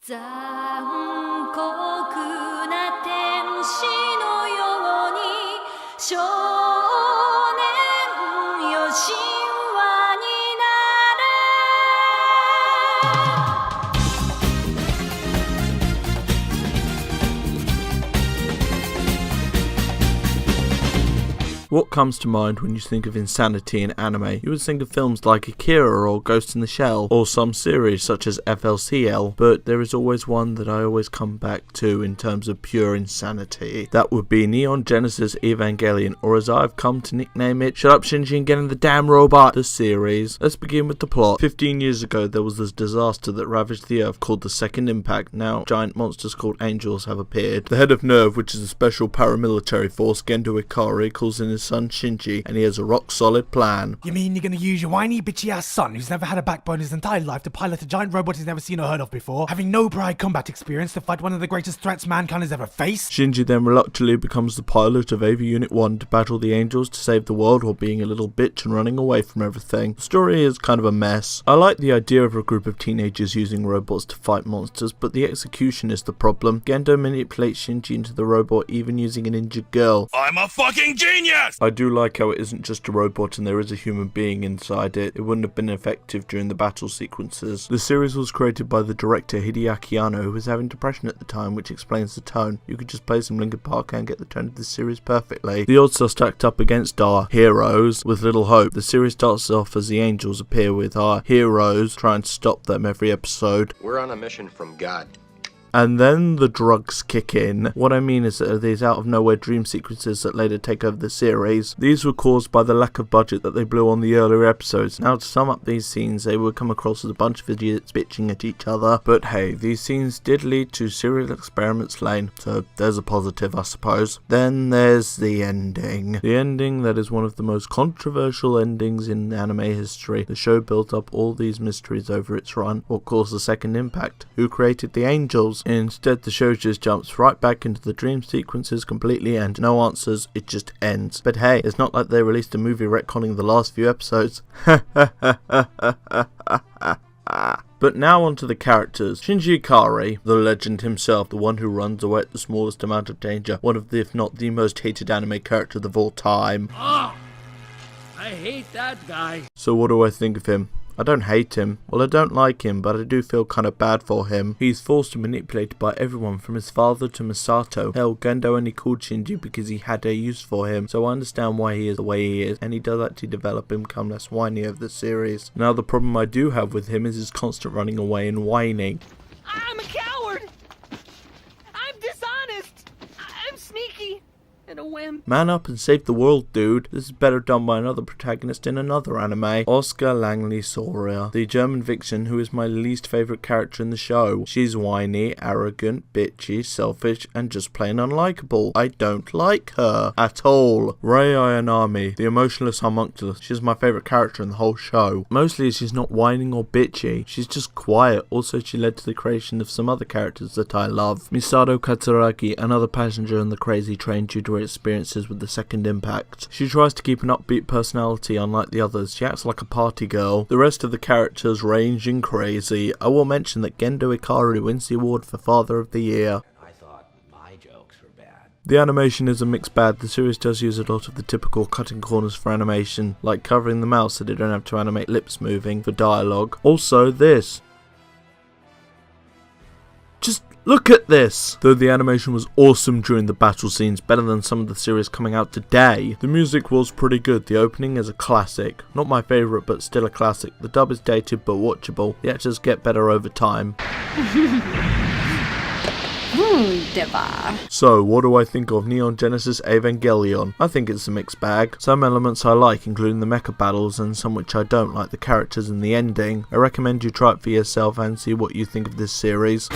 残酷な天使のように少年よ神話になれ。 What comes to mind when you think of insanity in anime? You would think of films like Akira or Ghost in the Shell, or some series such as FLCL, but there is always one that I always come back to in terms of pure insanity. That would be Neon Genesis Evangelion, or as I've come to nickname it, Shut Up Shinji and Get in the Damn Robot, the series. Let's begin with the plot. 15 years ago there was this disaster that ravaged the earth called the Second Impact. Now giant monsters called angels have appeared. The head of NERV, which is a special paramilitary force, Gendo Ikari, calls in his son Shinji, and he has a rock-solid plan. You mean you're gonna use your whiny, bitchy-ass son, who's never had a backbone his entire life, to pilot a giant robot he's never seen or heard of before, having no prior combat experience, to fight one of the greatest threats mankind has ever faced? Shinji then reluctantly becomes the pilot of AV Unit 1 to battle the angels to save the world while being a little bitch and running away from everything. The story is kind of a mess. I like the idea of a group of teenagers using robots to fight monsters, but the execution is the problem. Gendo manipulates Shinji into the robot, even using an injured girl. I'm a fucking genius! I do like how it isn't just a robot and there is a human being inside it. It wouldn't have been effective during the battle sequences. The series was created by the director Hideaki Anno, who was having depression at the time, which explains the tone. You could just play some Linkin Park and get the tone of this series perfectly. The odds are stacked up against our heroes with little hope. The series starts off as the angels appear with our heroes trying to stop them every episode. We're on a mission from God. And then the drugs kick in. What I mean is that there are these out of nowhere dream sequences that later take over the series. These were caused by the lack of budget that they blew on the earlier episodes. Now to sum up these scenes, they would come across as a bunch of idiots bitching at each other. But hey, these scenes did lead to serial experiments lane, so there's a positive I suppose. Then there's the ending. The ending that is one of the most controversial endings in anime history. The show built up all these mysteries over its run. What caused the Second Impact? Who created the angels? Instead, the show just jumps right back into the dream sequences completely and no answers, it just ends. But hey, it's not like they released a movie retconning the last few episodes. But now onto the characters. Shinji Ikari, the legend himself, the one who runs away at the smallest amount of danger, one of the, if not the most hated anime characters of all time. Oh, I hate that guy. So what do I think of him? I don't hate him. Well, I don't like him, but I do feel kind of bad for him. He's forced and manipulated by everyone from his father to Misato. Hell, Gendo only called Shinji because he had a use for him, so I understand why he is the way he is, and he does actually develop him become less whiny over the series. Now, the problem I do have with him is his constant running away and whining. I'm a coward! I'm dishonest! I'm sneaky! And a wimp. Man up and save the world, dude. This is better done by another protagonist in another anime. Oscar Langley Soria, the German vixen who is my least favourite character in the show. She's whiny, arrogant, bitchy, selfish, and just plain unlikable. I don't like her at all. Rei Ayanami, the emotionless homunculus. She's my favourite character in the whole show. Mostly she's not whining or bitchy. She's just quiet. Also, she led to the creation of some other characters that I love. Misato Katsuragi, another passenger on the crazy train due to her experiences with the Second Impact. She tries to keep an upbeat personality unlike the others. She acts like a party girl. The rest of the characters range in crazy. I will mention that Gendo Ikari wins the award for Father of the Year. I thought my jokes were bad. The animation is a mixed bag. The series does use a lot of the typical cutting corners for animation, like covering the mouth so they don't have to animate lips moving for dialogue. Also this. Just look at this! Though the animation was awesome during the battle scenes, better than some of the series coming out today. The music was pretty good. The opening is a classic. Not my favourite, but still a classic. The dub is dated but watchable. The actors get better over time. So, what do I think of Neon Genesis Evangelion? I think it's a mixed bag. Some elements I like, including the mecha battles, and some which I don't, like the characters and the ending. I recommend you try it for yourself and see what you think of this series.